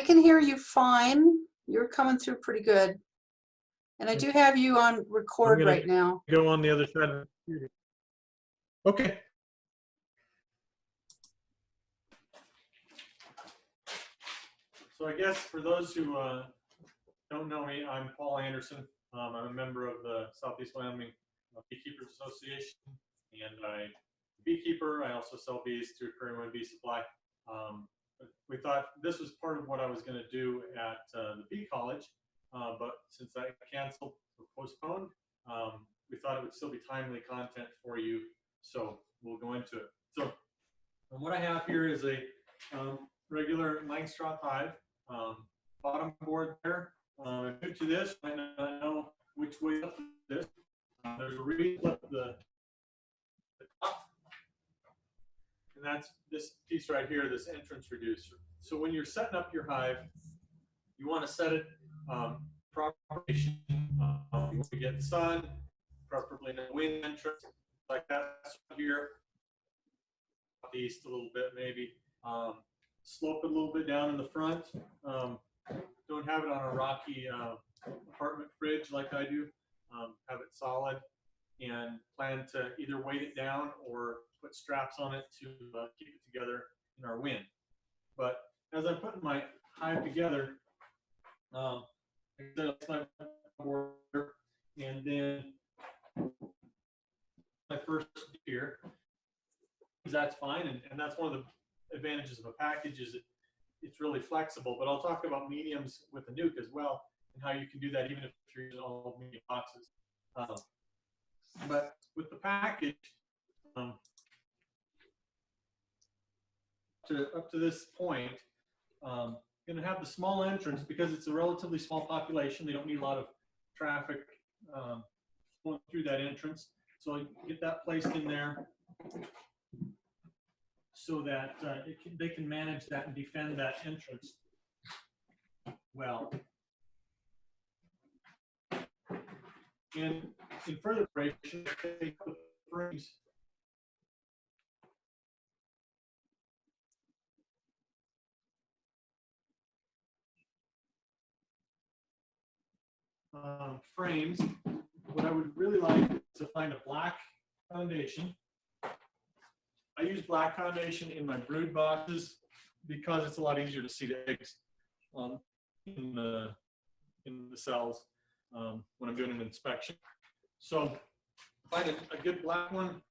can hear you fine. You're coming through pretty good. And I do have you on record right now. Go on the other side of the computer. Okay. So I guess for those who don't know me, I'm Paul Anderson. I'm a member of the Southeast Wyoming Beekeepers Association, and I'm a beekeeper. I also sell bees through Prairie Bee Supply. We thought this was part of what I was going to do at the Bee College, but since I canceled or postponed, we thought it would still be timely content for you, so we'll go into it. So what I have here is a regular Langstroth hive. Bottom board there. New to this, I might not know which way up this. There's a reed up the top, and that's this piece right here, this entrance reducer. So when you're setting up your hive, you want to set it propagation. You want to get sun, preferably in a wind entrance like that here. East a little bit maybe. Slope it a little bit down in the front. Don't have it on a rocky apartment fridge like I do. Have it solid, and plan to either weight it down or put straps on it to keep it together in our wind. But as I'm putting my hive together, that's my border, and then my first here, that's fine, and that's one of the advantages of a package is it's really flexible. But I'll talk about mediums with a nuke as well, and how you can do that even if you're using all medium boxes. But with the package, up to this point, going to have the small entrance because it's a relatively small population. They don't need a lot of traffic going through that entrance. So I get that placed in there so that they can manage that and defend that entrance well. And in further preparation, they put frames frames. What I would really like is to find a black foundation. I use black foundation in my brood boxes because it's a lot easier to see the eggs in the cells when I'm doing an inspection. So find a good black one,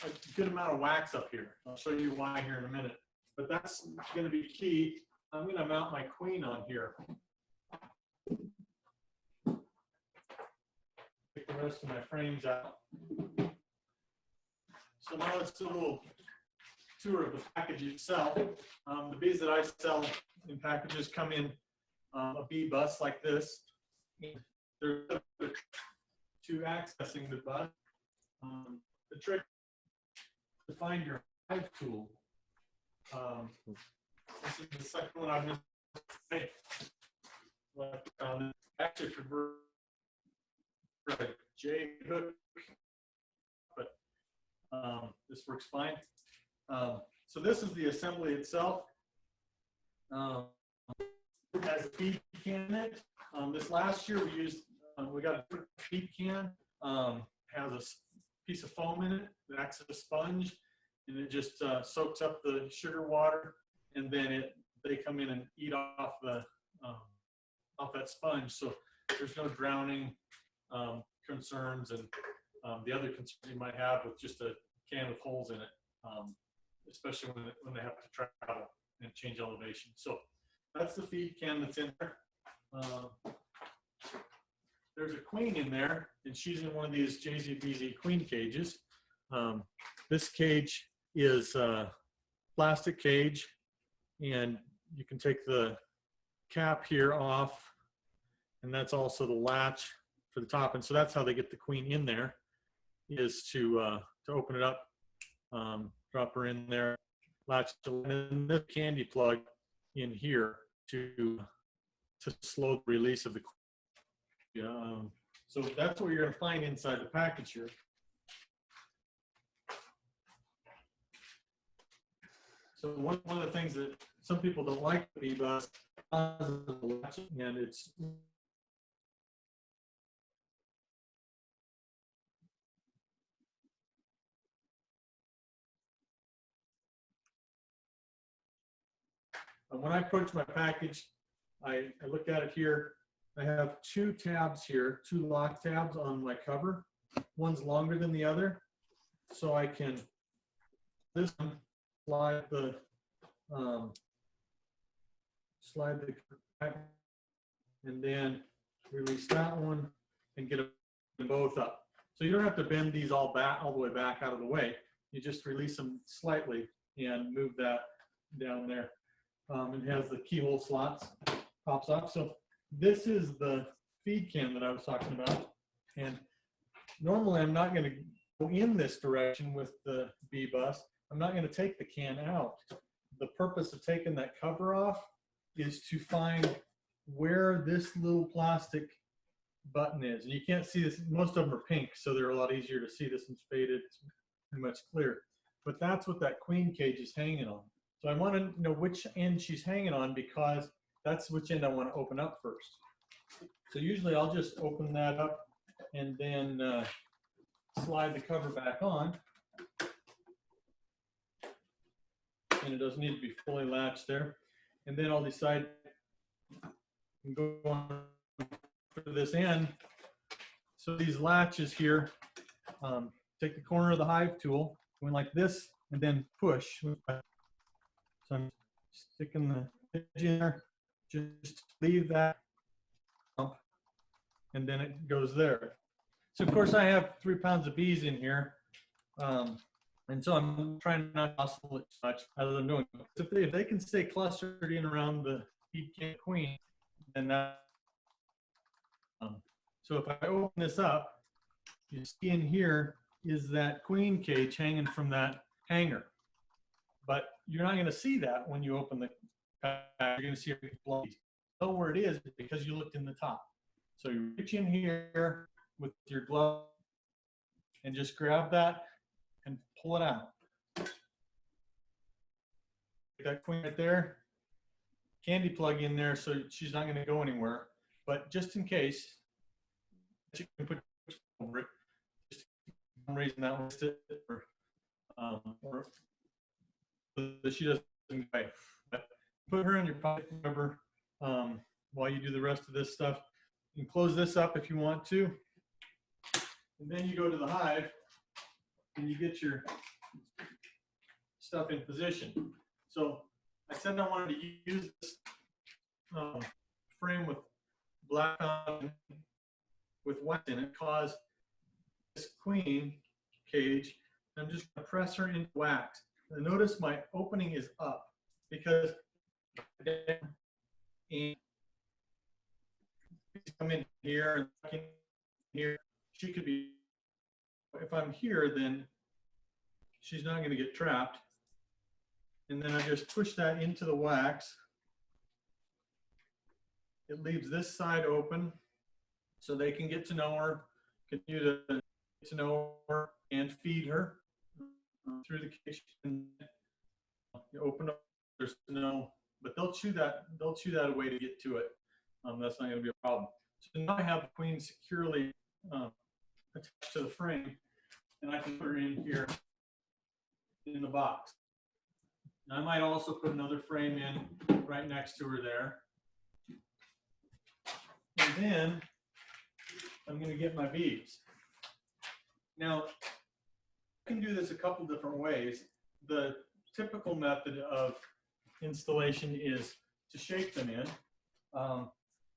a good amount of wax up here. I'll show you why here in a minute. But that's going to be key. I'm going to mount my queen on here. Take the rest of my frames out. So now let's do a little tour of the package itself. The bees that I sell in packages come in a bee bus like this. There's to accessing the bus. The trick to find your hive tool. This is the second one I've made. Actually, for a J hook, but this works fine. So this is the assembly itself. It has a feed can in it. This last year we used, we got a feed can, has a piece of foam in it that acts as a sponge, and it just soaks up the sugar water, and then they come in and eat off the off that sponge. So there's no drowning concerns and the other concerns you might have with just a can with holes in it, especially when they have to travel and change elevation. So that's the feed can that's in there. There's a queen in there, and she's in one of these JZBZ queen cages. This cage is a plastic cage, and you can take the cap here off, and that's also the latch for the top. And so that's how they get the queen in there, is to open it up, drop her in there, latch, and this candy plug in here to slow the release of the queen. So that's what you're going to find inside the package here. So one of the things that some people don't like the bee bus and it's when I approach my package, I look at it here. I have two tabs here, two lock tabs on my cover. One's longer than the other, so I can this one slide the and then release that one and get them both up. So you don't have to bend these all the way back out of the way. You just release them slightly and move that down there. It has the keyhole slots, pops up. So this is the feed can that I was talking about. And normally I'm not going to go in this direction with the bee bus. I'm not going to take the can out. The purpose of taking that cover off is to find where this little plastic button is. And you can't see this, most of them are pink, so they're a lot easier to see. This one's faded, it's pretty much clear. But that's what that queen cage is hanging on. So I want to know which end she's hanging on because that's which end I want to open up first. So usually I'll just open that up and then slide the cover back on. And it doesn't need to be fully latched there. And then I'll decide and go on for this end. So these latches here, take the corner of the hive tool, going like this, and then push. So I'm sticking the edge in there, just leave that, and then it goes there. So of course I have 3 pounds of bees in here, and so I'm trying not to hustle it too much as I'm doing. If they can stay clustered in around the feed can queen, then that. So if I open this up, you see in here is that queen cage hanging from that hanger. But you're not going to see that when you open the pack. You're going to see it bloody. Know where it is because you looked in the top. So you reach in here with your glove and just grab that and pull it out. That queen right there, candy plug in there so she's not going to go anywhere. But just in case, you can put over it. Just I'm raising that one or she doesn't go away. But put her in your pocket cover while you do the rest of this stuff. You can close this up if you want to. And then you go to the hive and you get your stuff in position. So I said I wanted to use this frame with black on with white in it, cause this queen cage. I'm just going to press her into wax. And notice my opening is up because and come in here and here. She could be, if I'm here, then she's not going to get trapped. And then I just push that into the wax. It leaves this side open so they can get to know her, continue to get to know her and feed her through the cage. And you open up, there's no, but they'll chew that away to get to it. That's not going to be a problem. So now I have the queen securely attached to the frame, and I can put her in here in the box. And I might also put another frame in right next to her there. And then I'm going to get my bees. Now, I can do this a couple different ways. The typical method of installation is to shape them in.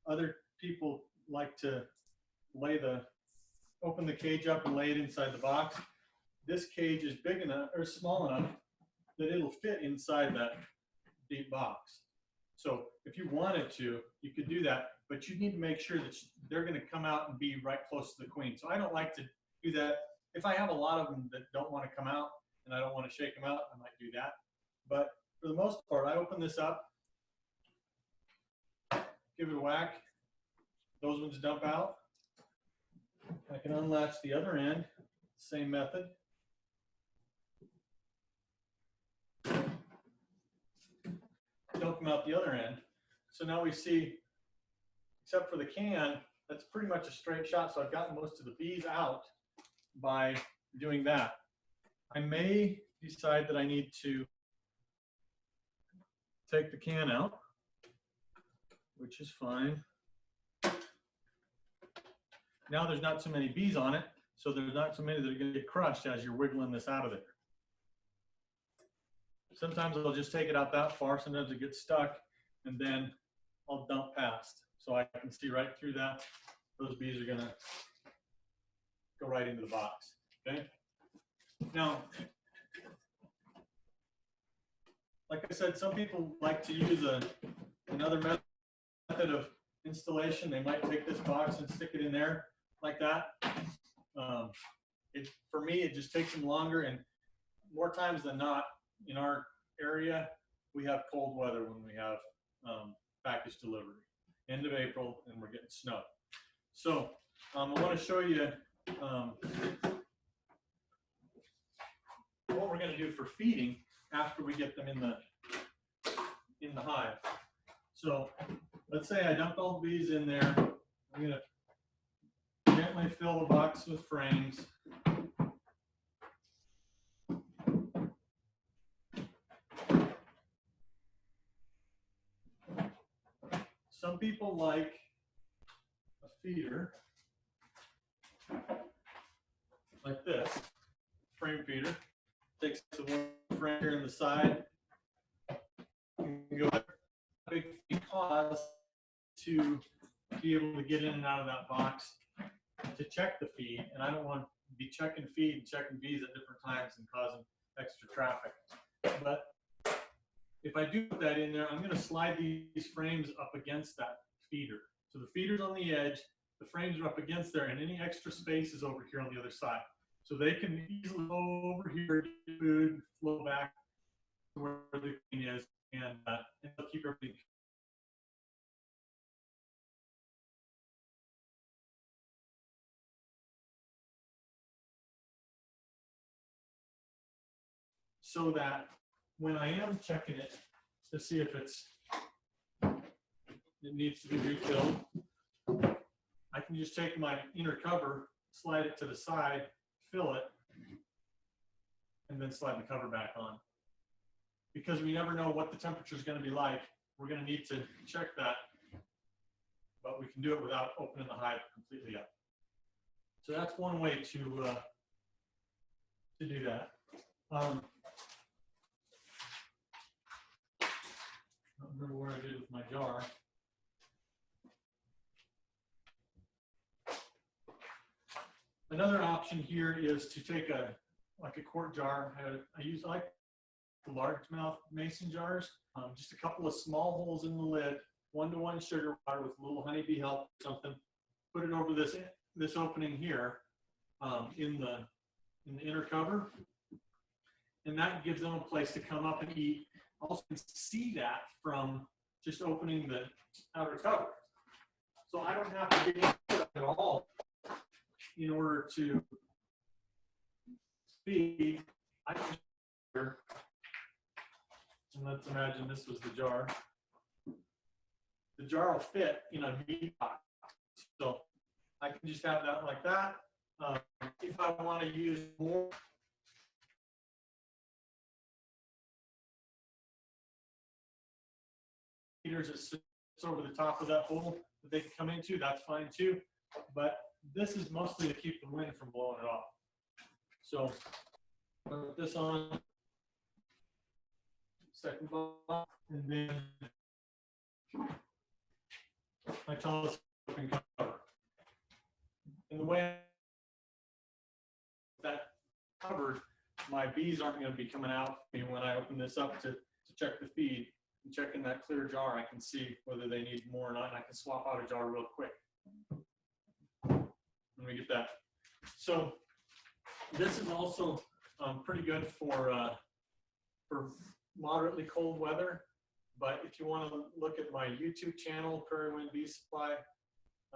Other people like to open the cage up and lay it inside the box. This cage is big enough or small enough that it'll fit inside that deep box. So if you wanted to, you could do that, but you need to make sure that they're going to come out and be right close to the queen. So I don't like to do that. If I have a lot of them that don't want to come out and I don't want to shake them out, I might do that. But for the most part, I open this up, give it a whack. Those ones dump out. I can unlatch the other end, same method. Dump them out the other end. So now we see, except for the can, that's pretty much a straight shot. So I've gotten most of the bees out by doing that. I may decide that I need to take the can out, which is fine. Now there's not so many bees on it, so there's not so many that are going to get crushed as you're wiggling this out of there. Sometimes I'll just take it out that far, sometimes it gets stuck, and then I'll dump past. So I can see right through that. Those bees are going to go right into the box, okay? Now, like I said, some people like to use another method of installation. They might take this box and stick it in there like that. For me, it just takes them longer, and more times than not, in our area, we have cold weather when we have package delivery. End of April, and we're getting snow. So I want to show you what we're going to do for feeding after we get them in the hive. So let's say I dumped all the bees in there. I'm going to gently fill the box with frames. Some people like a feeder like this, frame feeder. Takes the one frame here on the side. Go big cause to be able to get in and out of that box to check the feed, and I don't want to be checking feed and checking bees at different times and causing extra traffic. But if I do put that in there, I'm going to slide these frames up against that feeder. So the feeder's on the edge, the frames are up against there, and any extra space is over here on the other side. So they can easily go over here, get food, flow back to where the queen is, and they'll keep everything. So that when I am checking it to see if it needs to be refilled, I can just take my inner cover, slide it to the side, fill it, and then slide the cover back on. Because we never know what the temperature is going to be like, we're going to need to check that, but we can do it without opening the hive completely up. So that's one way to do that. I don't remember where I did with my jar. Another option here is to take like a quart jar. I like the largemouth mason jars. Just a couple of small holes in the lid, 1-to-1 sugar water with a little honeybee help or something. Put it over this opening here in the inner cover, and that gives them a place to come up and eat. Also, you can see that from just opening the outer cover. So I don't have to get into it at all in order to feed. I can just, and let's imagine this was the jar. The jar will fit in a meat box. So I can just have that like that. If I want to use more, feeders that sits over the top of that hole that they can come into, that's fine too. But this is mostly to keep the wind from blowing it off. So put this on, second box, and then my telescoping cover. And the way that covered, my bees aren't going to be coming out when I open this up to check the feed. And checking that clear jar, I can see whether they need more or not, and I can swap out a jar real quick. Let me get that. So this is also pretty good for moderately cold weather. But if you want to look at my YouTube channel, Prairie Wind Bee Supply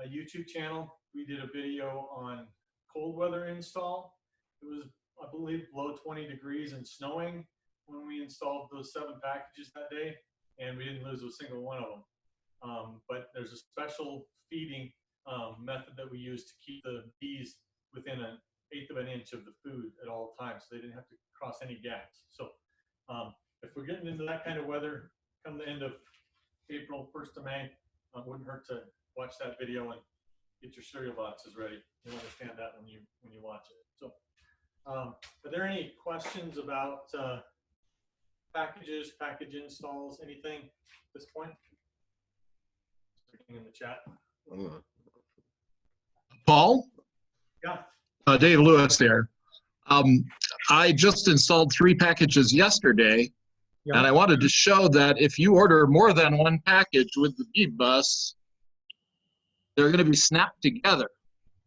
YouTube channel, we did a video on cold weather install. It was, I believe, below 20 degrees and snowing when we installed those 7 packages that day, and we didn't lose a single one of them. there's a special feeding method that we use to keep the bees within 1/8 of an inch of the food at all times, so they didn't have to cross any gaps. So if we're getting into that kind of weather, come the end of April, 1st of May, it wouldn't hurt to watch that video and get your cereal boxes ready. You'll understand that when you watch it. So, are there any questions about packages, package installs, anything at this point? Looking in the chat. Paul? Yeah. Dave Lewis there. I just installed 3 packages yesterday, Yeah. and I wanted to show that if you order more than 1 package with the bee bus, they're going to be snapped together.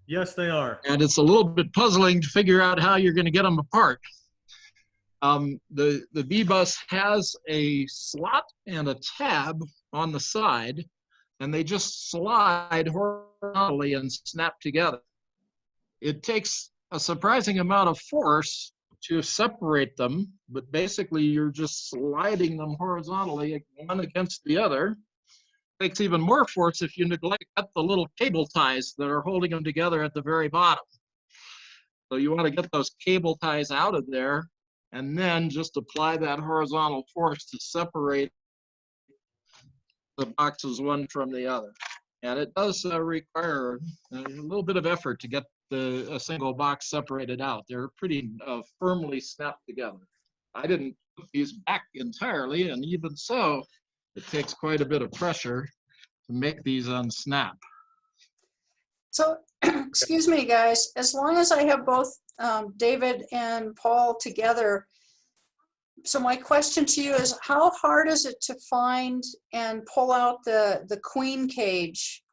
Yes, they are. And it's a little bit puzzling to figure out how you're going to get them apart. The bee bus has a slot and a tab on the side, and they just slide horizontally and snap together. It takes a surprising amount of force to separate them, but basically you're just sliding them horizontally one against the other. It takes even more force if you neglect the little cable ties that are holding them together at the very bottom. So you want to get those cable ties out of there and then just apply that horizontal force to separate the boxes one from the other. And it does require a little bit of effort to get a single box separated out. They're pretty firmly snapped together. I didn't put these back entirely, and even so, it takes quite a bit of pressure to make these unsnap. So, excuse me, guys, as long as I have both David and Paul together, so my question to you is, how hard is it to find and pull out the queen cage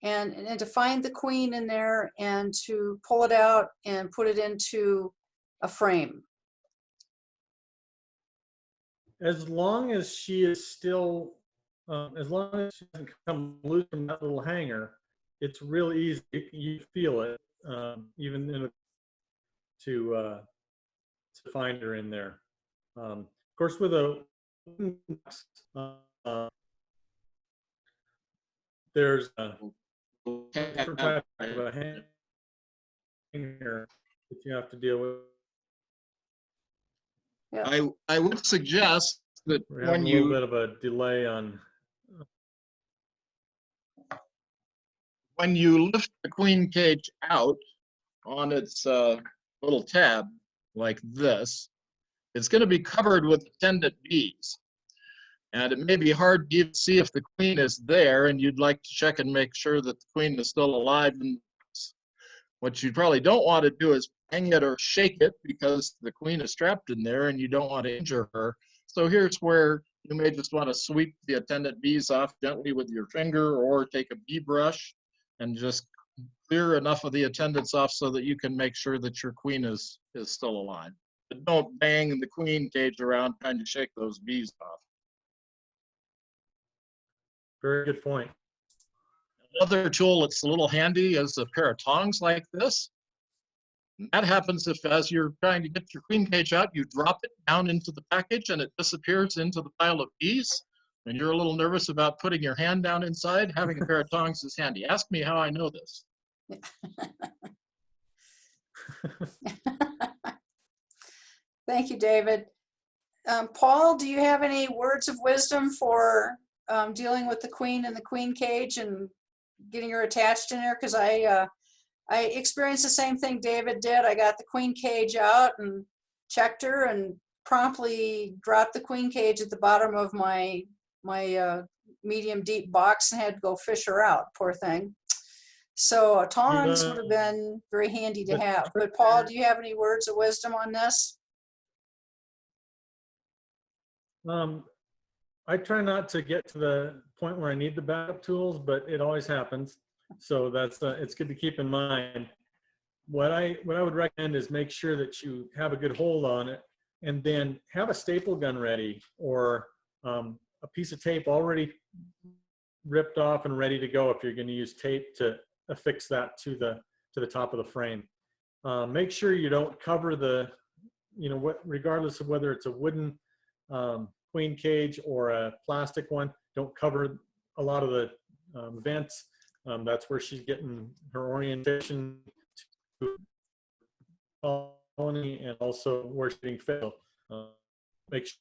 and to find the queen in there and to pull it out and put it into a frame? As long as she is still, as long as she doesn't come loose from that little hanger, it's real easy. You feel it, even to find her in there. Of course, with a there's a different type of a hanger that you have to deal with. Yeah. I would suggest that We're having a little bit of a delay on. When you lift the queen cage out on its little tab like this, it's going to be covered with attendant bees. And it may be hard to even see if the queen is there, and you'd like to check and make sure that the queen is still alive. And what you probably don't want to do is hang it or shake it, because the queen is trapped in there and you don't want to injure her. So here's where you may just want to sweep the attendant bees off gently with your finger, or take a bee brush and just clear enough of the attendants off so that you can make sure that your queen is still alive. But don't bang the queen cage around trying to shake those bees off. Very good point. Another tool that's a little handy is a pair of tongs like this. And that happens if, as you're trying to get your queen cage out, you drop it down into the package and it disappears into the pile of bees. And you're a little nervous about putting your hand down inside, having a pair of tongs is handy. Ask me how I know this. Thank you, David. Paul, do you have any words of wisdom for dealing with the queen and the queen cage and getting her attached in there? Because I experienced the same thing David did. I got the queen cage out and checked her and promptly dropped the queen cage at the bottom of my medium deep box and had to go fish her out, poor thing. So tongs would have been very handy to have. But Paul, do you have any words of wisdom on this? I try not to get to the point where I need the backup tools, but it always happens. So that's it's good to keep in mind. What I would recommend is make sure that you have a good hold on it, and then have a staple gun ready, or a piece of tape already ripped off and ready to go if you're going to use tape to affix that to the top of the frame. Make sure you don't cover the, regardless of whether it's a wooden queen cage or a plastic one, don't cover a lot of vents. That's where she's getting her orientation to colony, and also where she's getting fed. Make sure.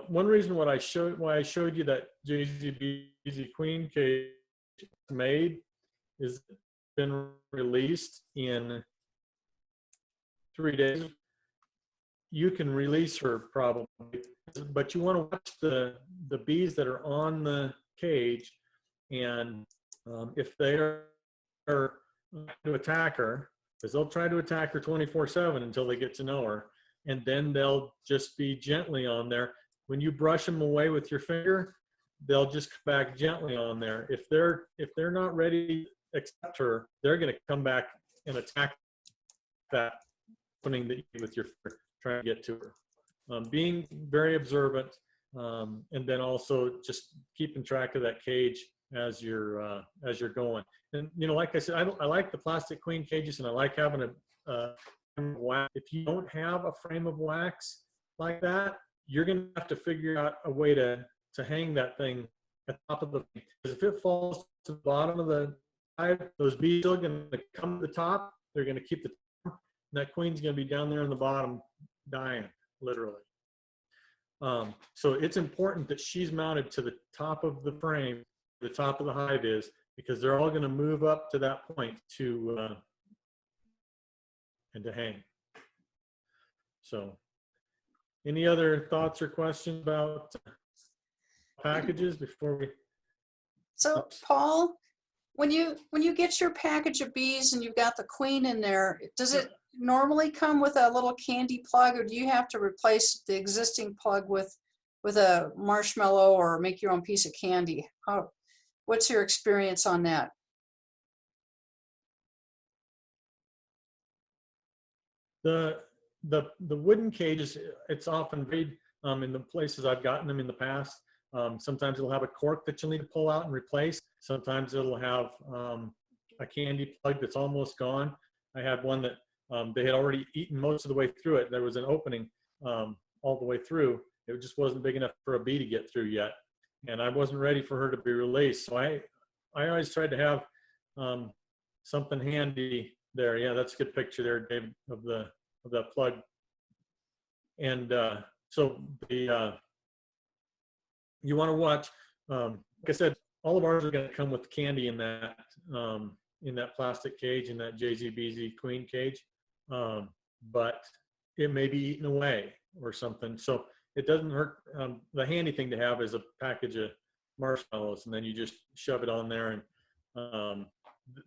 One reason why I showed you that JZBZ queen cage made is been released in 3 days. You can release her probably, but you want to watch the bees that are on the cage, and if they are to attack her, because they'll try to attack her 24/7 until they get to know her, and then they'll just be gently on there. When you brush them away with your finger, they'll just come back gently on there. If they're not ready to accept her, they're going to come back and attack that opening that you with your finger, trying to get to her. Being very observant, and then also just keeping track of that cage as you're going. And like I said, I like the plastic queen cages, and I like having a frame of wax. If you don't have a frame of wax like that, you're going to have to figure out a way to hang that thing at the top of the thing. Because if it falls to the bottom of the hive, those bees are going to come to the top. They're going to keep the top, and that queen's going to be down there in the bottom dying, literally. So it's important that she's mounted to the top of the frame, the top of the hive is, because they're all going to move up to that point to and to hang. So any other thoughts or questions about packages before we? So Oops. Paul, when you get your package of bees and you've got the queen in there, does it normally come with a little candy plug, or do you have to replace the existing plug with a marshmallow or make your own piece of candy? What's your experience on that? The wooden cages, it's often made in the places I've gotten them in the past. Sometimes it'll have a cork that you'll need to pull out and replace. Sometimes it'll have a candy plug that's almost gone. I had one that they had already eaten most of the way through it. There was an opening all the way through. It just wasn't big enough for a bee to get through yet. And I wasn't ready for her to be released. So I always tried to have something handy there. Yeah, that's a good picture there, Dave, of that plug. And so you want to watch, like I said, all of ours are going to come with candy in that plastic cage, in that JZBZ queen cage, but it may be eaten away or something. So it doesn't hurt. The handy thing to have is a package of marshmallows, and then you just shove it on there, and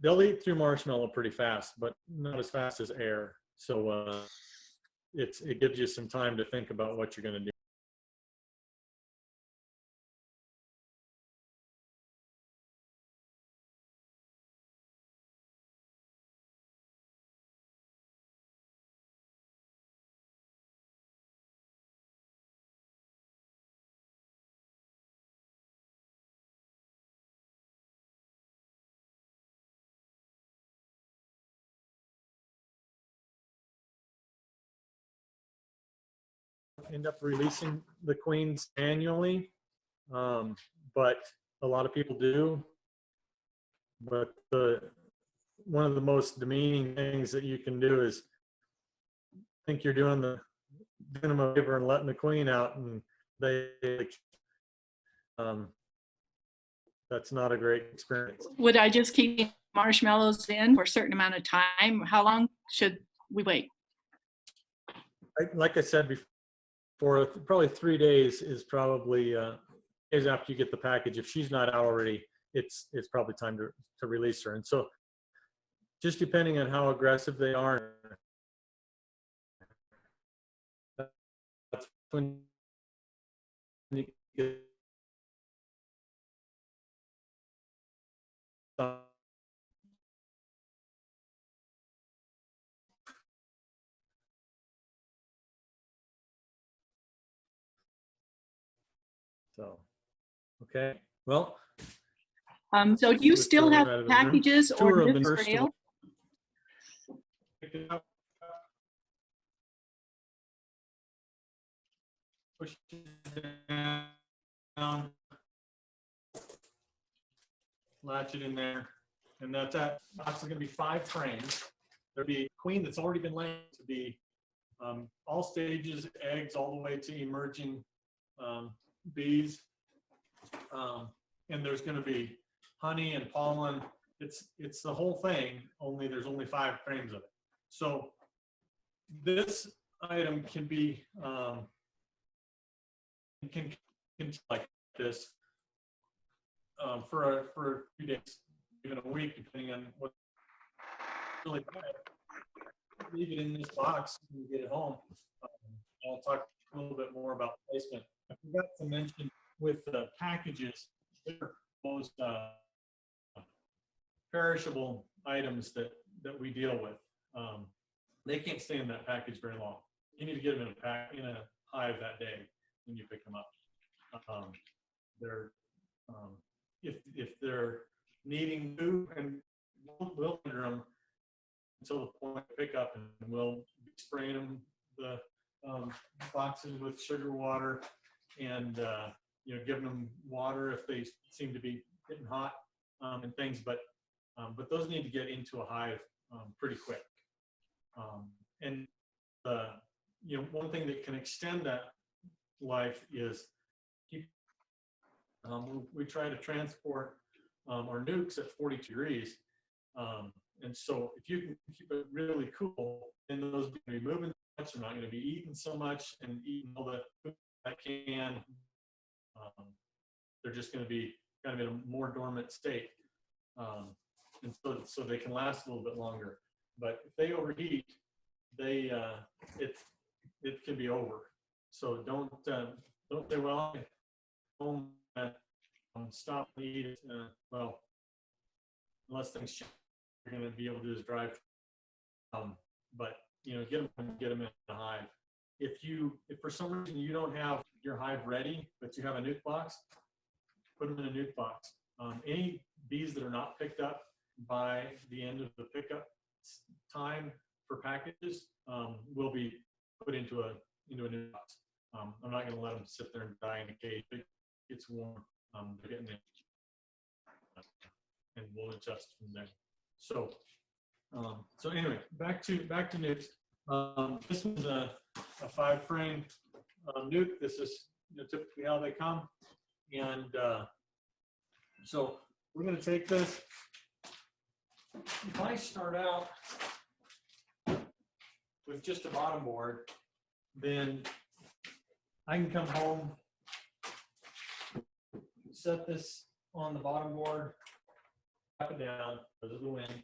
they'll eat through marshmallow pretty fast, but not as fast as air. So it gives you some time to think about what you're going to do. End up releasing the queens annually, but a lot of people do. But one of the most demeaning things that you can do is think you're doing them a favor and letting the queen out, and that's not a great experience. Would I just keep marshmallows in for a certain amount of time? How long should we wait? Like I said before, probably 3 days is probably days after you get the package. If she's not out already, it's probably time to release her. And so just depending on how aggressive they are, that's when you get so, okay. Well, so do you with still the have out of the room, packages or tour of the just for nurse sale? pick it up, push it down. latch it in there, and that box is going to be 5 frames. There'll be a queen that's already been laid to be all stages, eggs, all the way to emerging bees. And there's going to be honey and pollen. It's the whole thing, only there's only 5 frames of it. So this item can be can like this for a few days, even a week, depending on what really bad. Leave it in this box when you get it home. I'll talk a little bit more about placement. I forgot to mention with the packages, they're those perishable items that we deal with. They can't stay in that package very long. You need to get them in a hive that day when you pick them up. If they're needing food, and we'll enter them until the point of pickup, and we'll be spraying them the boxes with sugar water, and giving them water if they seem to be getting hot and things. But those need to get into a hive pretty quick. And one thing that can extend that life is we try to transport our nukes at 42 degrees. And so if you can keep it really cool, then those are going to be moving so much, they're not going to be eating so much and eating all the food I can. They're just going to be kind of in a more dormant state. And so they can last a little bit longer. But if they overheat, it can be over. So don't say, well, home stop and eat it. Well, unless things change, you're going to be able to do is drive. But get them in the hive. If for some reason you don't have your hive ready, but you have a nuke box, put them in a nuke box. Any bees that are not picked up by the end of the pickup time for packages will be put into a nuke box. I'm not going to let them sit there and die in a cage. It gets warm. They're getting in, and we'll adjust from there. So anyway, back to nukes. This was a 5-frame nuke. This is typically how they come. And so we're going to take this. If I start out with just a bottom board, then I can come home, set this on the bottom board, tap it down, because of the wind,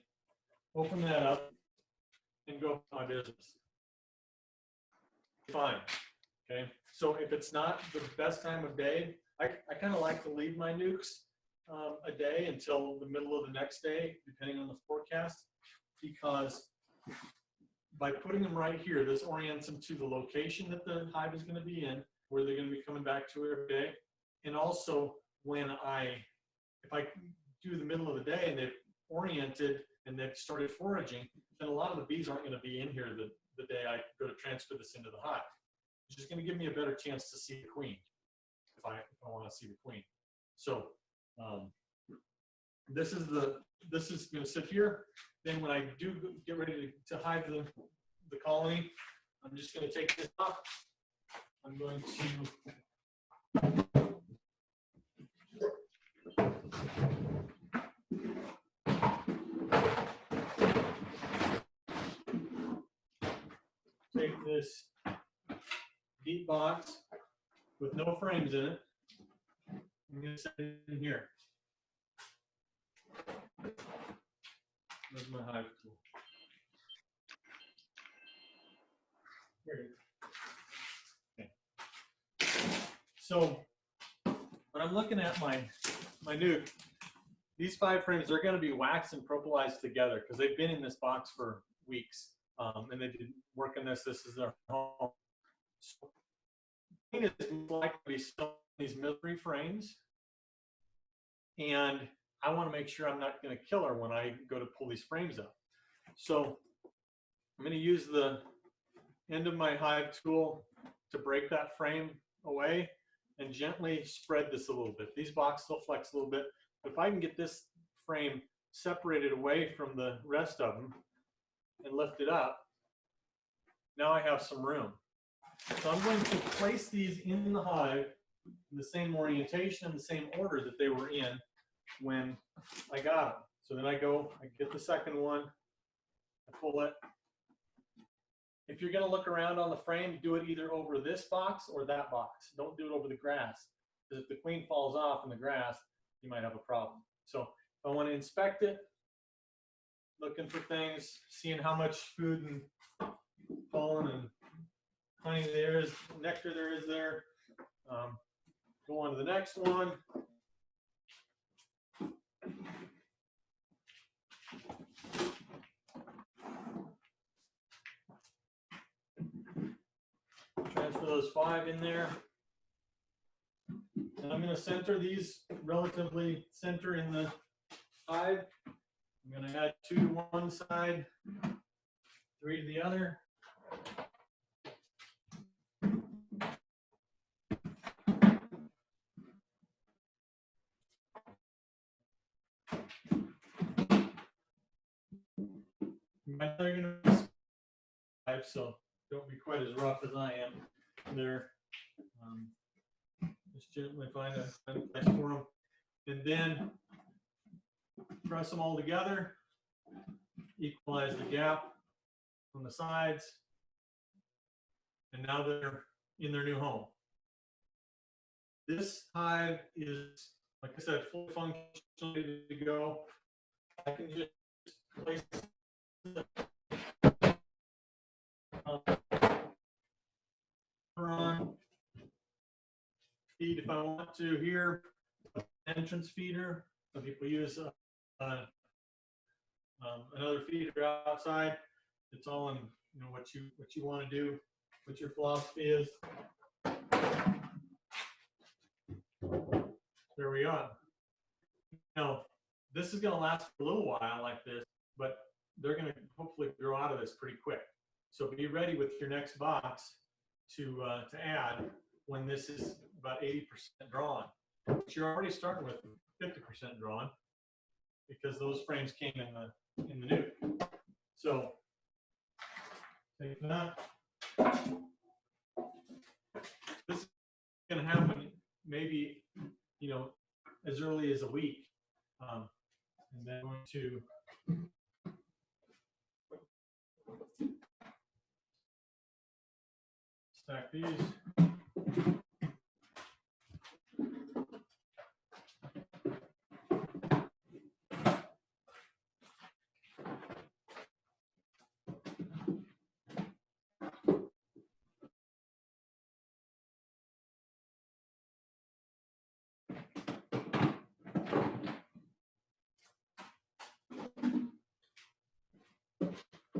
open that up, and go for my business. Fine. Okay. So if it's not the best time of day, I kind of like to leave my nukes a day until the middle of the next day, depending on the forecast, because by putting them right here, this orients them to the location that the hive is going to be in, where they're going to be coming back to every day. And also, if I do the middle of the day and they've oriented and they've started foraging, then a lot of the bees aren't going to be in here the day I go to transfer this into the hive, which is going to give me a better chance to see the queen if I want to see the queen. So this is going to sit here. Then when I do get ready to hive the colony, I'm just going to take this off. I'm going to take this deep box with no frames in it. I'm going to set it in here. Where's my hive tool? Here it is. Okay. So when I'm looking at my nuke, these 5 frames, they're going to be waxed and propolized together because they've been in this box for weeks. And they did work on this. This is their home. So the queen is likely to be still in these military frames. And I want to make sure I'm not going to kill her when I go to pull these frames up. So I'm going to use the end of my hive tool to break that frame away and gently spread this a little bit. These boxes will flex a little bit. But if I can get this frame separated away from the rest of them and lift it up, now I have some room. So I'm going to place these in the hive in the same orientation and the same order that they were in when I got them. So then I get the second one, I pull it. If you're going to look around on the frame, do it either over this box or that box. Don't do it over the grass, because if the queen falls off in the grass, you might have a problem. So if I want to inspect it, looking for things, seeing how much food and pollen and honey there is, nectar there is there. Go on to the next one. Transfer those 5 in there. And I'm going to center these relatively center in the hive. I'm going to add 2 to one side, 3 to the other. They're going to hive, so don't be quite as rough as I am there. Just gently find a place for them, and then press them all together, equalize the gap on the sides, and now they're in their new home. This hive is, like I said, fully functional, ready to go. I can just place on feed if I want to here. Entrance feeder. Some people use another feeder outside. It's all in what you want to do, what your philosophy is. There we are. Now this is going to last for a little while like this, but they're going to hopefully grow out of this pretty quick. So be ready with your next box to add when this is about 80% drawn. But you're already starting with 50% drawn because those frames came in the nuke. So take that. This is going to happen maybe as early as a week, and then I'm going to stack these.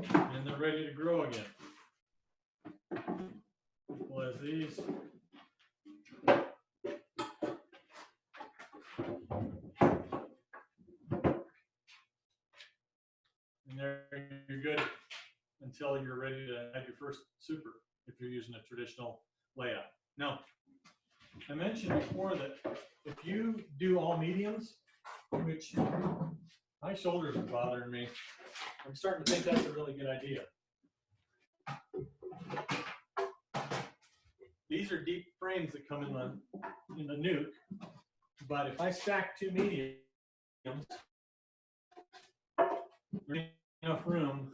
And they're ready to grow again. Well, as these. And there you're good until you're ready to add your first super if you're using a traditional layout. Now, I mentioned before that if you do all mediums, which my shoulders are bothering me, I'm starting to think that's a really good idea. These are deep frames that come in the nuke, but if I stack 2 mediums, there's enough room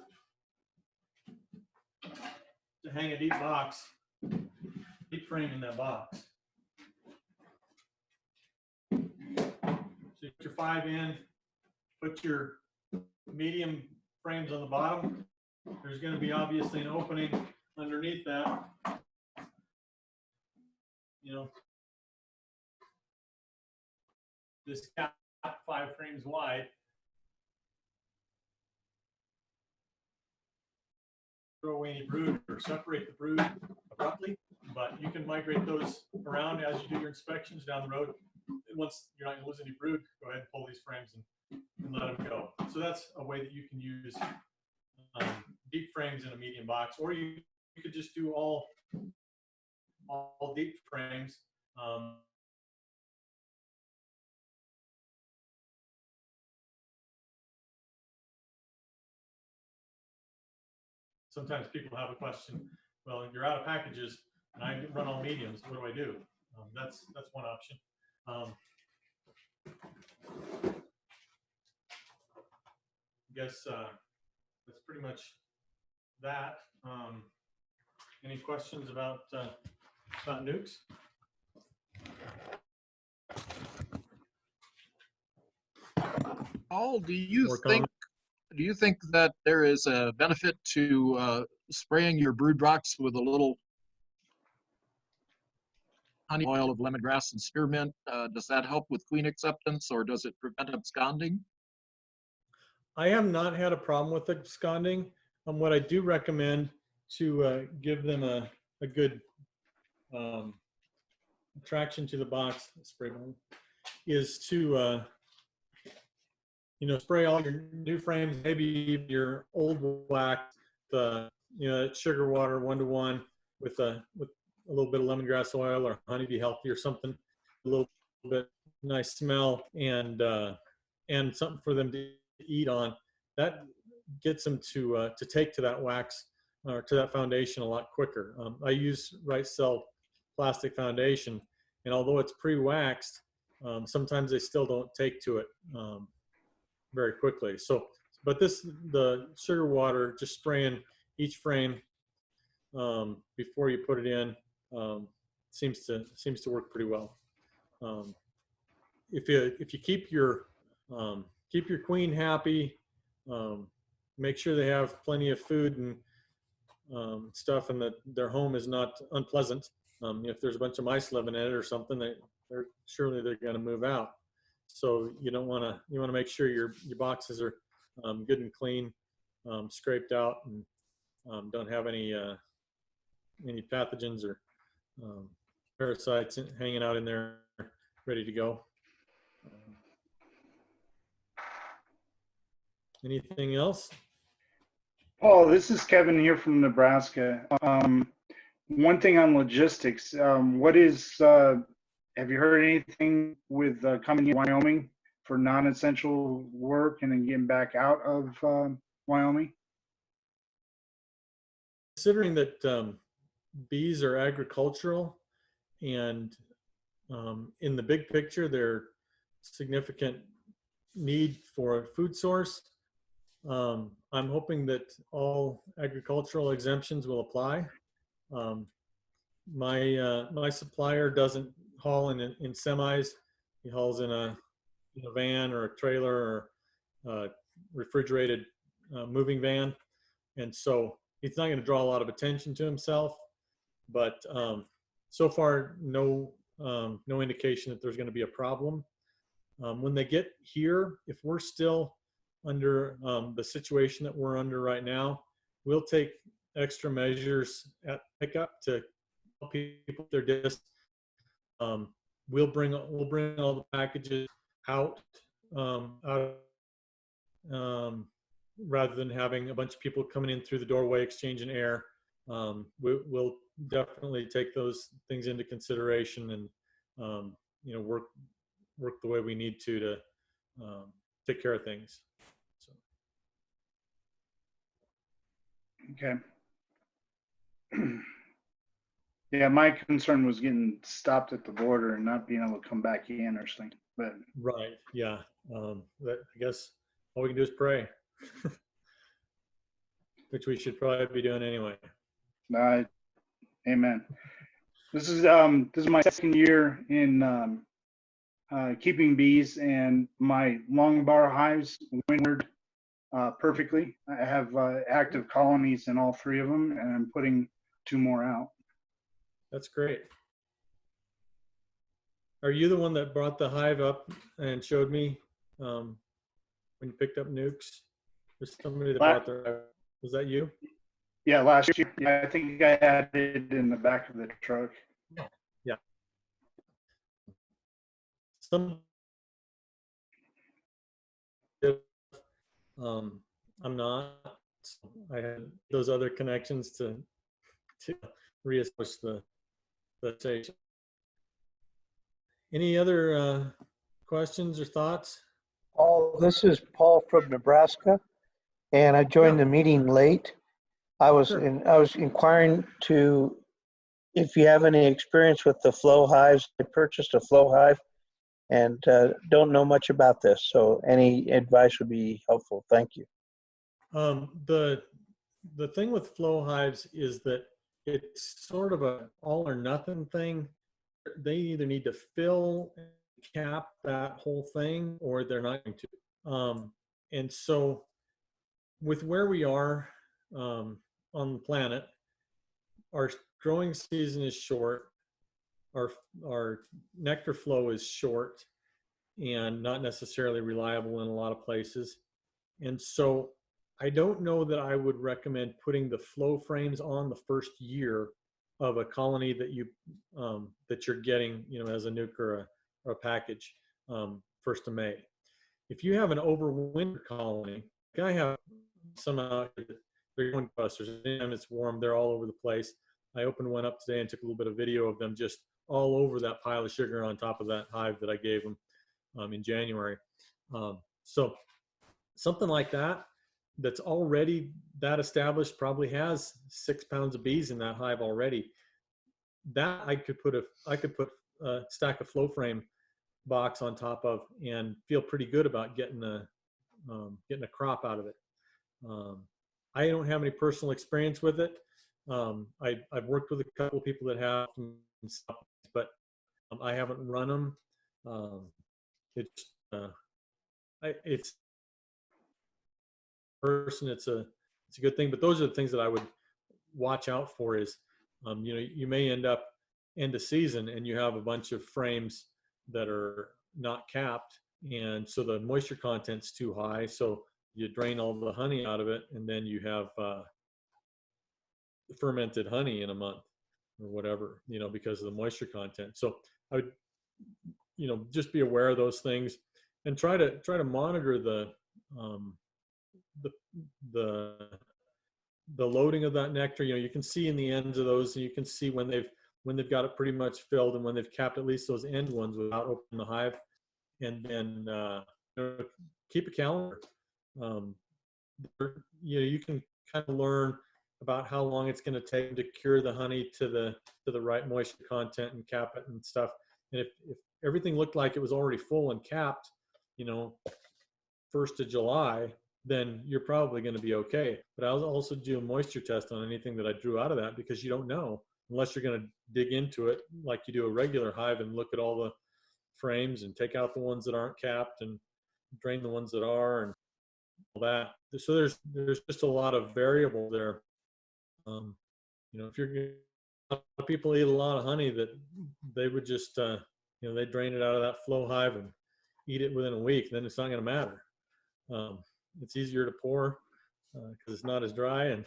to hang a deep frame in that box. So you put your 5 in, put your medium frames on the bottom. There's going to be obviously an opening underneath that. This gap 5 frames wide. Throw away any brood or separate the brood abruptly, but you can migrate those around as you do your inspections down the road. And once you're not going to lose any brood, go ahead and pull these frames and let them go. So that's a way that you can use deep frames in a medium box, or you could just do all deep frames. sometimes people have a question, well, you're out of packages and I run all mediums, what do I do? That's one option. I guess that's pretty much that. Any questions about nukes? Paul, do More you think that there is a benefit to spraying your brood box with a little honey oil of lemongrass and spearmint? Does that help with queen acceptance, or does it prevent absconding? I have not had a problem with absconding. What I do recommend to give them a good attraction to the box, spray bottle, is to spray all your new frames, maybe even your old wax, sugar water 1-to-1 with a little bit of lemongrass oil or honeybee healthy or something, a little bit nice smell, and something for them to eat on. That gets them to take to that wax or to that foundation a lot quicker. I use Right Cell plastic foundation, and although it's pre-waxed, sometimes they still don't take to it very quickly. So, but the sugar water, just spraying each frame before you put it in, seems to work pretty well. If you keep your queen happy, make sure they have plenty of food and stuff, and that their home is not unpleasant. If there's a bunch of mice living in it or something, they're going to move out. So you want to make sure your boxes are good and clean, scraped out, and don't have any pathogens or parasites hanging out in there ready to go. Anything else? Paul, this is Kevin here from Nebraska. One thing on logistics, have you heard anything with coming to Wyoming for non-essential work and then getting back out of Wyoming? Considering that bees are agricultural, and in the big picture, they're significant need for a food source, I'm hoping that all agricultural exemptions will apply. My supplier doesn't haul in semis. He hauls in a van or a trailer or a refrigerated moving van, and so he's not going to draw a lot of attention to himself. But so far, no indication that there's going to be a problem. When they get here, if we're still under the situation that we're under right now, we'll take extra measures at pickup to help people with their distance. We'll bring all the packages out, rather than having a bunch of people coming in through the doorway exchanging air. We'll definitely take those things into consideration and work the way we need to take care of things. So. Okay. Yeah, my concern was getting stopped at the border and not being able to come back in or something. But right, yeah. I guess all we can do is pray, which we should probably be doing anyway. Amen. This is my second year in keeping bees, and my long bar hives wintered perfectly. I have active colonies in all 3 of them, and I'm putting 2 more out. That's great. Are you the one that brought the hive up and showed me when you picked up nukes? There's somebody that brought their hive. Was that you? Yeah, last year. Yeah, I think I had it in the back of the truck. Yeah. I'm not. I had those other connections to reestablish the station. Any other questions or thoughts? Paul, this is Paul from Nebraska, and I joined the meeting late. I was Sure. I was inquiring to if you have any experience with the flow hives. I purchased a flow hive and don't know much about this, so any advice would be helpful. Thank you. The thing with flow hives is that it's sort of a all or nothing thing. They either need to fill and cap that whole thing or they're not going to. And so with where we are on the planet, our growing season is short. Our nectar flow is short and not necessarily reliable in a lot of places. And so I don't know that I would recommend putting the flow frames on the first year of a colony that you're getting, as a nuke or a package, 1st of May. If you have an overwinter colony, like I have some out here, they're going busters. Anytime it's warm, they're all over the place. I opened one up today and took a little bit of video of them just all over that pile of sugar on top of that hive that I gave them in January. So something like that, that's already that established, probably has 6 pounds of bees in that hive already. That I could put a stack of flow frame box on top of and feel pretty good about getting a crop out of it. I don't have any personal experience with it. I've worked with a couple of people that have, but I haven't run them. It's person. It's a good thing, but those are the things that I would watch out for. Is you may end up end of season and you have a bunch of frames that are not capped, and so the moisture content's too high, so you drain all the honey out of it, and then you have fermented honey in a month or whatever, because of the moisture content. So I would, just be aware of those things and try to monitor the loading of that nectar. You can see in the ends of those, and you can see when they've got it pretty much filled and when they've capped at least those end ones without opening the hive. And then keep a calendar. You can kind of learn about how long it's going to take to cure the honey to the right moisture content and cap it and stuff. And if everything looked like it was already full and capped, 1st of July, then you're probably going to be okay. But I'll also do a moisture test on anything that I drew out of that, because you don't know unless you're going to dig into it like you do a regular hive and look at all the frames and take out the ones that aren't capped and drain the ones that are and all that. So there's just a lot of variable there. If people eat a lot of honey, that they would just they drain it out of that flow hive and eat it within a week, then it's not going to matter. It's easier to pour because it's not as dry and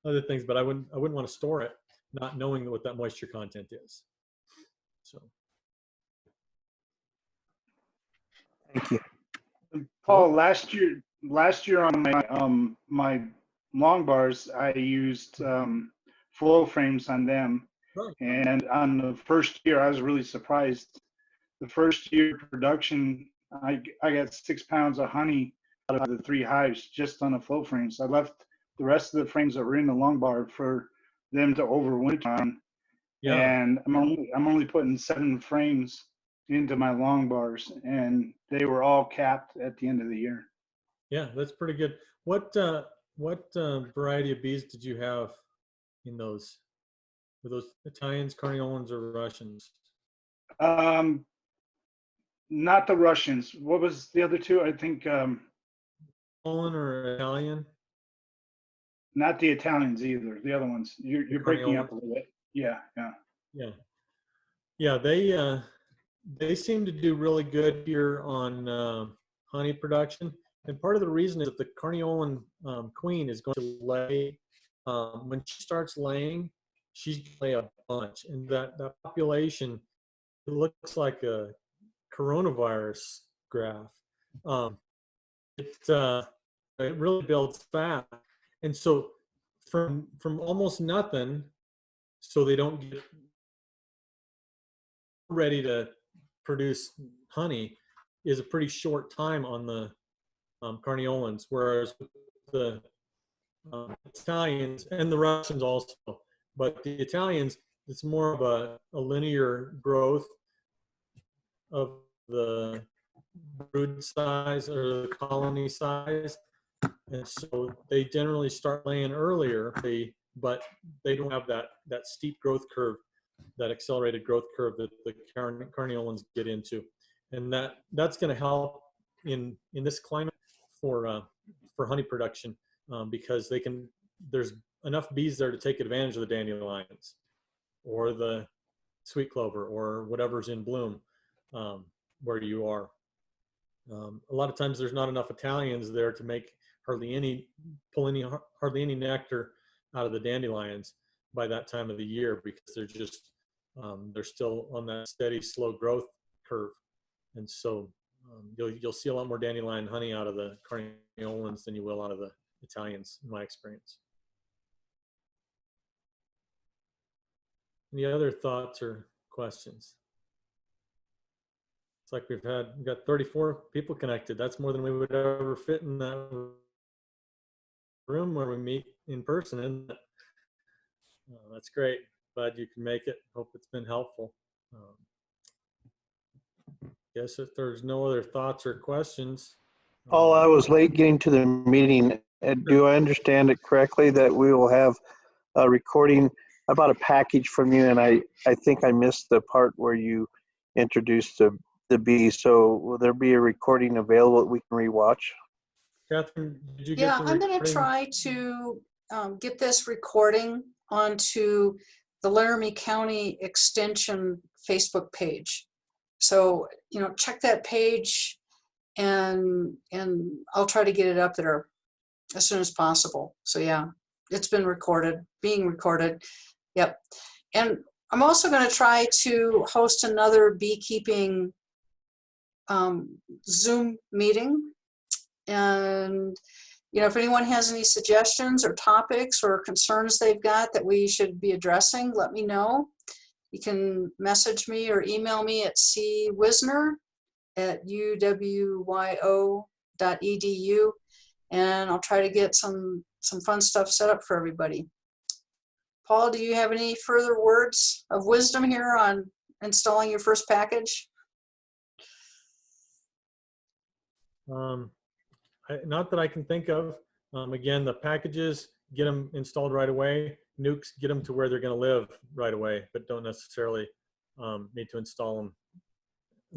other things, but I wouldn't want to store it not knowing what that moisture content is. So Thank you. Paul, last year on my long bars, I used flow frames on them, right. and on the first year, I was really surprised. The first year production, I got 6 pounds of honey out of the 3 hives just on the flow frames. I left the rest of the frames that were in the long bar for them to overwinter on, Yeah. and I'm only putting 7 frames into my long bars, and they were all capped at the end of the year. Yeah, that's pretty good. What variety of bees did you have in those? Were those Italians, Carniolans, or Russians? Not the Russians. What was the other 2? I think Poland or Italian? not the Italians either. The other ones. You're breaking up a little bit. Yeah. They seem to do really good here on honey production, and part of the reason is that the Carniolan queen is going to lay. When she starts laying, she's going to lay a bunch, and that population, it looks like a coronavirus graph. It really builds fat, and so from almost nothing, so they don't get ready to produce honey, is a pretty short time on the Carniolans, whereas the Italians and the Russians also, but the Italians, it's more of a linear growth of the brood size or the colony size. And so they generally start laying earlier, but they don't have that steep growth curve, that accelerated growth curve that the carniolans get into. And that's going to help in this climate for honey production, because there's enough bees there to take advantage of the dandelions or the sweet clover or whatever's in bloom where you are. A lot of times there's not enough Italians there to make hardly any nectar out of the dandelions by that time of the year, because they're still on that steady, slow growth curve. And so you'll see a lot more dandelion honey out of the carniolans than you will out of the Italians, in my experience. Any other thoughts or questions? It's like we've got 34 people connected. That's more than we would ever fit in that room where we meet in person, isn't it? That's great. Glad you can make it. Hope it's been helpful. Guess if there's no other thoughts or questions. Paul, I was late getting to the meeting. Do I understand it correctly that we will have a recording? I bought a package from you, and I think I missed the part where you introduced the bees. So will there be a recording available that we can rewatch? Catherine, did you Yeah, get the I'm going to recording? try to get this recording onto the Laramie County Extension Facebook page. So, check that page, and I'll try to get it up there as soon as possible. So yeah, it's been being recorded. Yep. And I'm also going to try to host another beekeeping Zoom meeting. And, if anyone has any suggestions or topics or concerns they've got that we should be addressing, let me know. You can message me or email me at cwisner@uwyo.edu, and I'll try to get some fun stuff set up for everybody. Paul, do you have any further words of wisdom here on installing your first package? Not that I can think of. Again, the packages, get them installed right away. Nukes, get them to where they're going to live right away, but don't necessarily need to install them.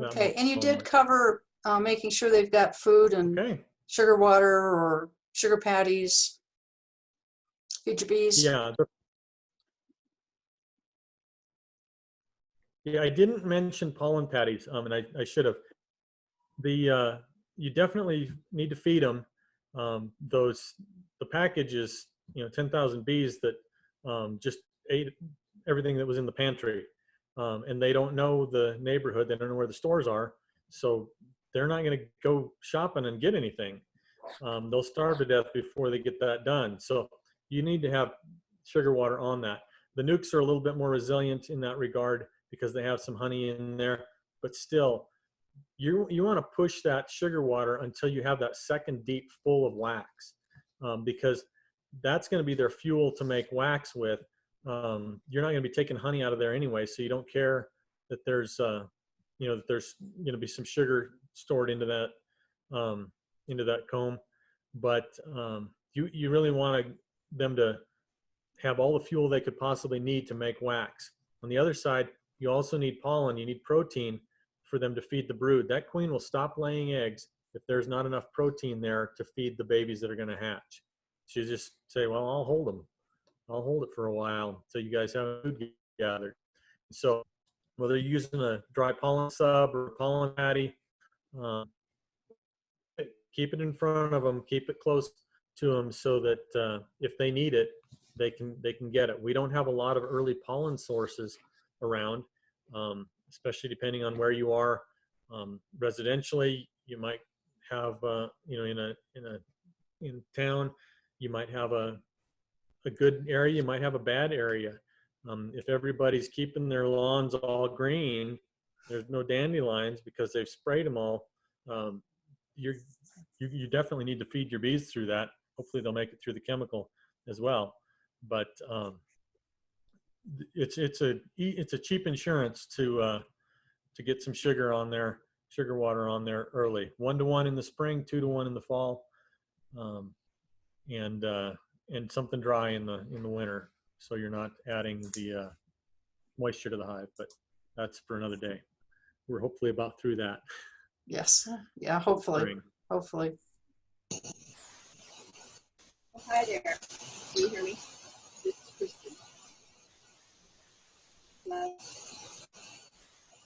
Okay, and you did cover making sure they've got food and sugar water or sugar patties. Feed your bees. Yeah. Yeah, I didn't mention pollen patties, and I should have. You definitely need to feed them. The package is 10,000 bees that just ate everything that was in the pantry, and they don't know the neighborhood. They don't know where the stores are, so they're not going to go shopping and get anything. They'll starve to death before they get that done. So you need to have sugar water on that. The nukes are a little bit more resilient in that regard because they have some honey in there, but still, you want to push that sugar water until you have that second deep full of wax, because that's going to be their fuel to make wax with. You're not going to be taking honey out of there anyway, so you don't care that there's that there's going to be some sugar stored into that comb, but you really want them to have all the fuel they could possibly need to make wax. On the other side, you also need pollen. You need protein for them to feed the brood. That queen will stop laying eggs if there's not enough protein there to feed the babies that are going to hatch. She'll just say, well, I'll hold them. I'll hold it for a while until you guys have food gathered. So whether you're using a dry pollen sub or a pollen patty, keep it in front of them, keep it close to them so that if they need it, they can get it. We don't have a lot of early pollen sources around, especially depending on where you are. Residentially, you might have in town, you might have a good area, you might have a bad area. If everybody's keeping their lawns all green, there's no dandelions because they've sprayed them all. You definitely need to feed your bees through that. Hopefully they'll make it through the chemical. as well. But it's a cheap insurance to get some sugar on there, sugar water on there early. 1-to-1 in the spring, 2-to-1 in the fall, and something dry in the winter, so you're not adding the moisture to the hive. But that's for another day. We're hopefully about through that. Yes. Yeah, hopefully. Spring. Hopefully. Hi there. Can you hear me? This is Kristen. Hello?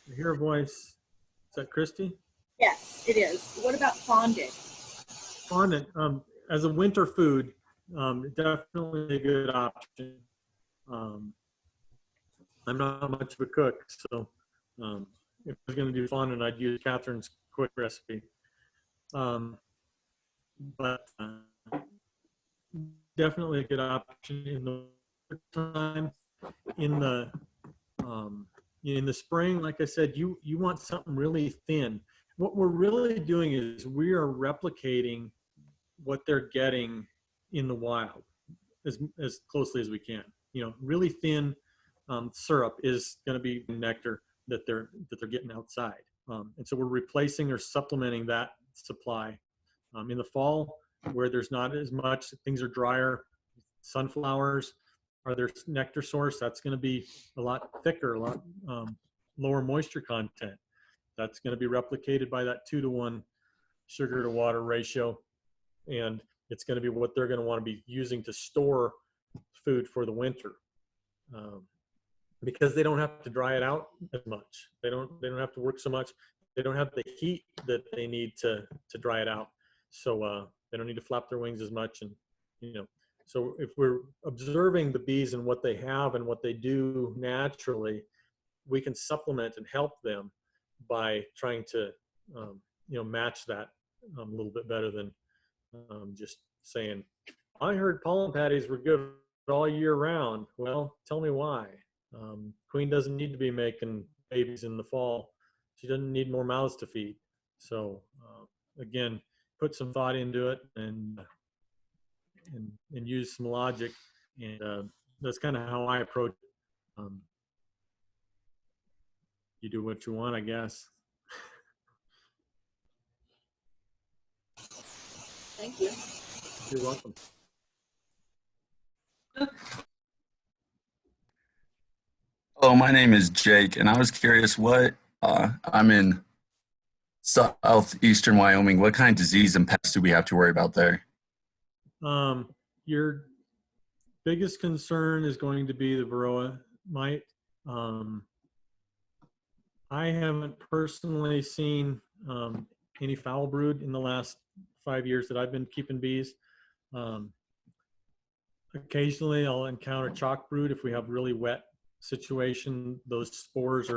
I hear a voice. Is that Christy? Yes, it is. What about fondant? Fondant, as a winter food, definitely a good option. I'm not much of a cook, so if I was going to do fondant, I'd use Catherine's quick recipe. But definitely a good option in the time. In the spring, like I said, you want something really thin. What we're really doing is we are replicating what they're getting in the wild as closely as we can. Really thin syrup is going to be nectar that they're getting outside, and so we're replacing or supplementing that supply. In the fall, where there's not as much, things are drier. Sunflowers are their nectar source. That's going to be a lot thicker, a lot lower moisture content. That's going to be replicated by that 2-to-1 sugar to water ratio. And it's going to be what they're going to want to be using to store food for the winter, because they don't have to dry it out as much. They don't have to work so much. They don't have the heat that they need to dry it out. So they don't need to flap their wings as much. And, so if we're observing the bees and what they have and what they do naturally, we can supplement and help them by trying to, match that a little bit better than just saying, I heard pollen patties were good all year round. Well, tell me why. Queen doesn't need to be making babies in the fall. She doesn't need more mouths to feed. So again, put some thought into it and use some logic. And that's kind of how I approach it. You do what you want, I guess. Thank you. You're welcome. Hello, my name is Jake, and I was curious I'm in southeastern Wyoming. What kind of disease and pests do we have to worry about there? Your biggest concern is going to be the varroa mite. I haven't personally seen any foul brood in the last 5 years that I've been keeping bees. Occasionally I'll encounter chalk brood if we have really wet situation. Those spores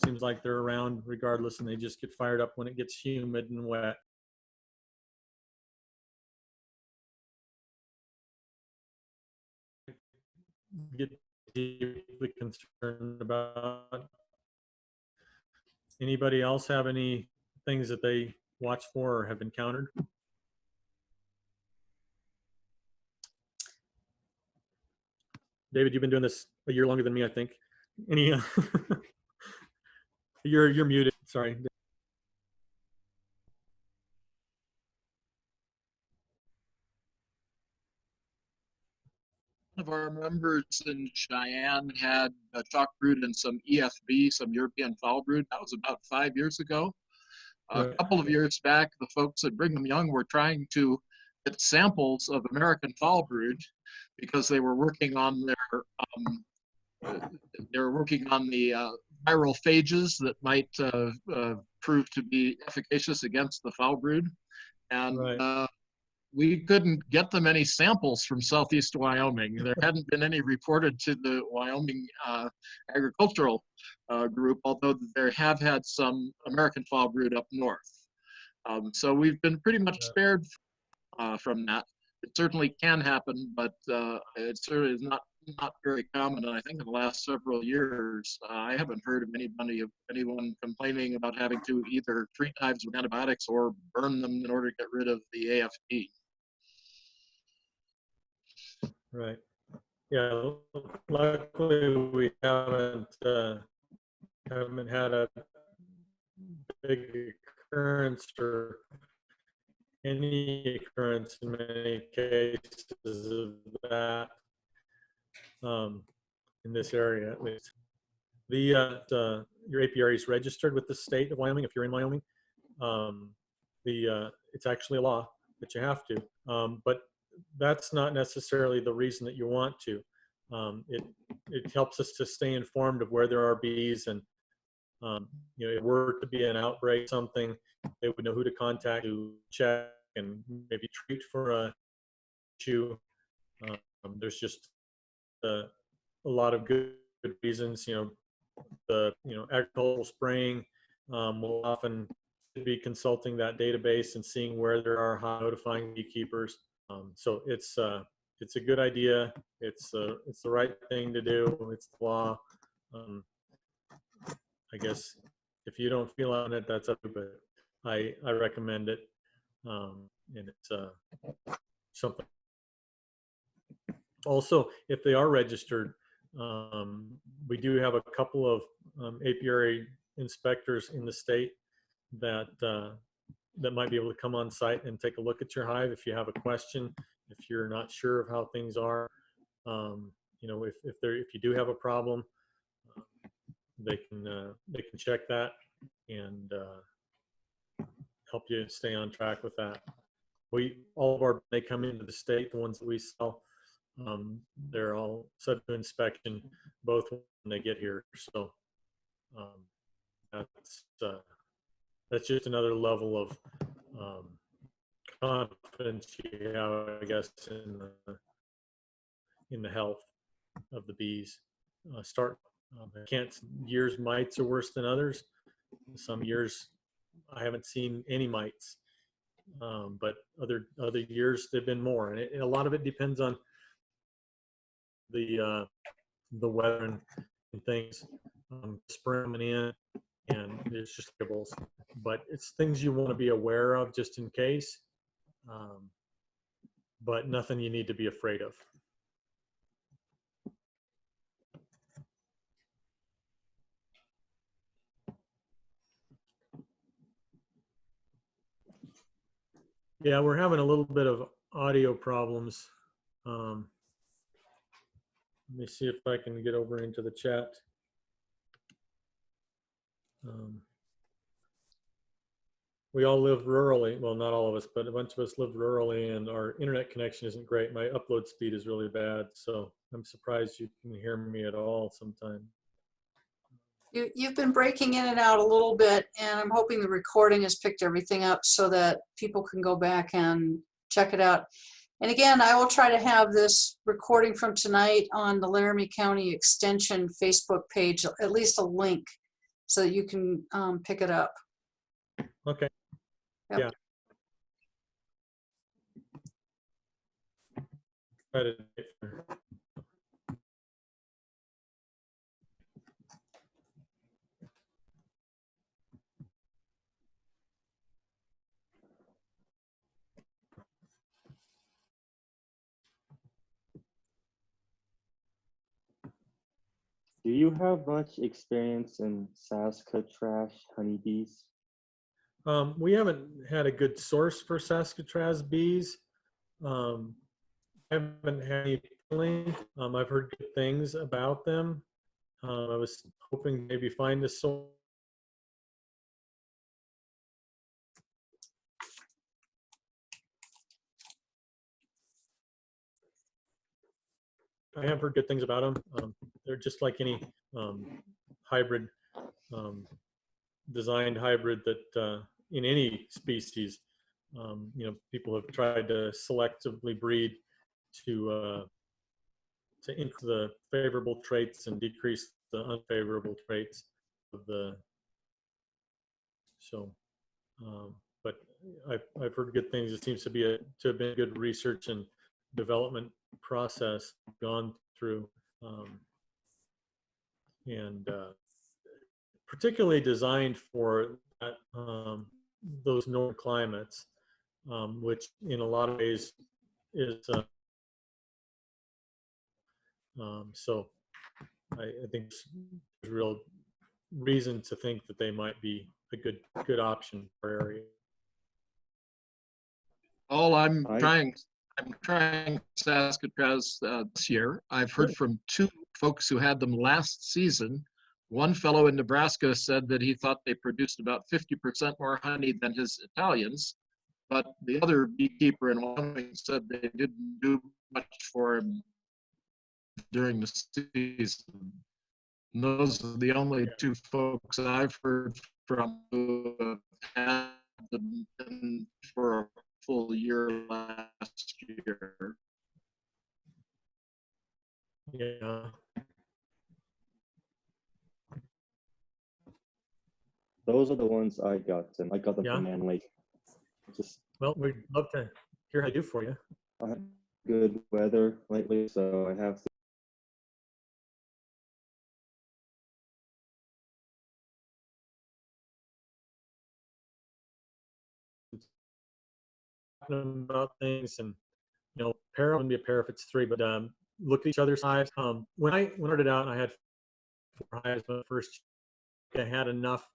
seems like they're around regardless, and they just get fired up when it gets humid and wet. Get deeply concerned about. Anybody else have any things that they watch for or have encountered? David, you've been doing this a year longer than me, I think. Any? You're muted. Sorry. One of our members in Cheyenne had a chalk brood and some EFB, some European foul brood. That was about 5 years ago. A couple of years back, the folks at Brigham Young were trying to get samples of American foul brood because they were working on the viral phages that might prove to be efficacious against the foul brood. And Right. We couldn't get them any samples from Southeast Wyoming. There hadn't been any reported to the Wyoming agricultural group, although there have had some American foul brood up north. So we've been pretty much spared from that. It certainly can happen, but it certainly is not very common. And I think in the last several years, I haven't heard of anyone complaining about having to either treat hives with antibiotics or burn them in order to get rid of the AFP. Right. Yeah. Luckily, we haven't had a big occurrence or any occurrence in many cases of that in this area at least. Your apiary is registered with the state of Wyoming if you're in Wyoming. It's actually a law that you have to, but that's not necessarily the reason that you want to. It helps us to stay informed of where there are bees, and if were to be an outbreak, something, they would know who to contact to check and maybe treat for a issue. There's just a lot of good reasons. Agricultural spraying will often be consulting that database and seeing where there are high notifying beekeepers. So it's a good idea. It's the right thing to do. It's the law. I guess if you don't feel on it, that's up to you, but I recommend it. And it's something. Also, if they are registered, we do have a couple of apiary inspectors in the state that might be able to come on site and take a look at your hive if you have a question, if you're not sure of how things are. If you do have a problem, they can check that and help you stay on track with that. They come into the state, the ones that we sell, they're all subject to inspection both when they get here. So that's just another level of confidence you have, I guess, in the health of the bees. Years mites are worse than others. Some years I haven't seen any mites, but other years there've been more, and a lot of it depends on the weather and things. Spring coming in, and it's just variables, but it's things you want to be aware of just in case, but nothing you need to be afraid of. Yeah, we're having a little bit of audio problems. Let me see if I can get over into the chat. We all live rurally. Well, not all of us, but a bunch of us live rurally, and our internet connection isn't great. My upload speed is really bad, so I'm surprised you can hear me at all sometimes. You've been breaking in and out a little bit, and I'm hoping the recording has picked everything up so that people can go back and check it out. And again, I will try to have this recording from tonight on the Laramie County Extension Facebook page, at least a link, so that you can pick it up. Okay. Yep. Yeah. Try to. Do you have much experience in Saskatraz honeybees? We haven't had a good source for Saskatraz bees. I haven't had any feeling. I've heard good things about them. I was hoping maybe find a source. I have heard good things about them. They're just like any hybrid, designed hybrid that in any species, people have tried to selectively breed to increase the favorable traits and decrease the unfavorable traits of the. So, but I've heard good things. It seems to have been good research and development process gone through, and particularly designed for that, those northern climates, which in a lot of ways is So I think there's real reason to think that they might be a good option for our area. All I'm I- trying Saskatraz this year. I've heard from two folks who had them last season. One fellow in Nebraska said that he thought they produced about 50% more honey than his Italians, but the other beekeeper in Wyoming said they didn't do much for him during the season. And those are the only two folks I've heard from who have had them for a full year last year. Yeah. Those are the ones I got, and I got them Yeah. from Man Lake. Just Well, we'd love to hear how they do for you. I had good weather lately, so I have to. Talking about things, and pair wouldn't be a pair if it's three, but look at each other's hives. When I started out, I had 4 hives, but first I had enough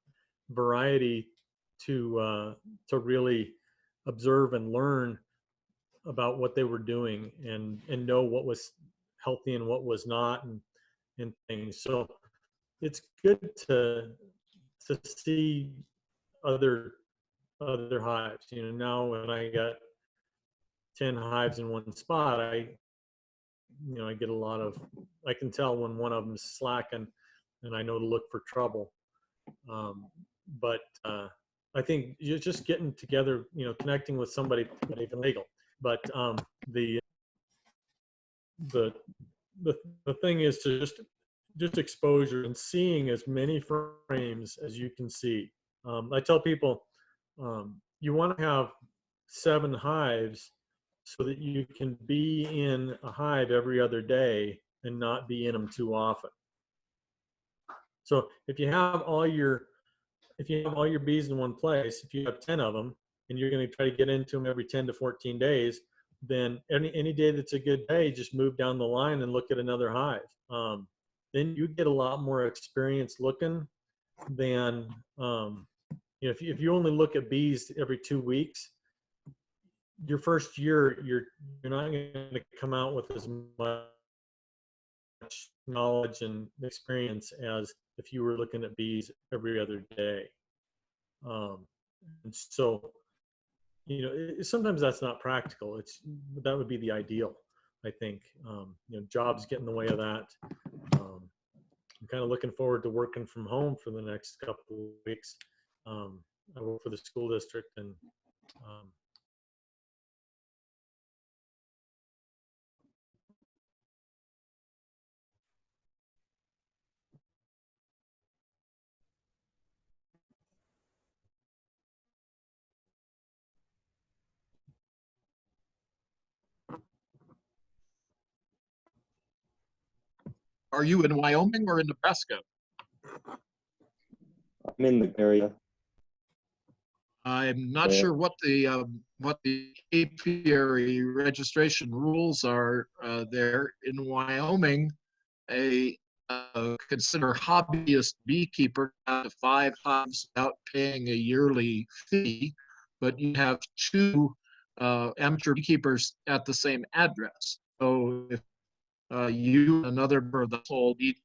variety to really observe and learn about what they were doing, and know what was healthy and what was not, and things. So it's good to see other hives. Now when I got 10 hives in one spot, I get a lot of, I can tell when one of them is slacking, and I know to look for trouble. But I think you're just getting together, connecting with somebody, not even legal. But the thing is to just exposure and seeing as many frames as you can see. I tell people you want to have 7 hives so that you can be in a hive every other day and not be in them too often. So if you have all your bees in one place, if you have 10 of them and you're going to try to get into them every 10 to 14 days, then any day that's a good day, just move down the line and look at another hive. Then you get a lot more experience looking than if you only look at bees every 2 weeks. Your first year, you're not going to come out with as much knowledge and experience as if you were looking at bees every other day. And so, sometimes that's not practical. That would be the ideal, I think. Jobs get in the way of that. I'm kind of looking forward to working from home for the next couple of weeks. I work for the school district, and Are you in Wyoming or in Nebraska? I'm in the area. I'm not Yeah. sure what the apiary registration rules are there in Wyoming. A consider hobbyist beekeeper to 5 hives without paying a yearly fee, but you have 2 amateur beekeepers at the same address. So if you and another member of the whole each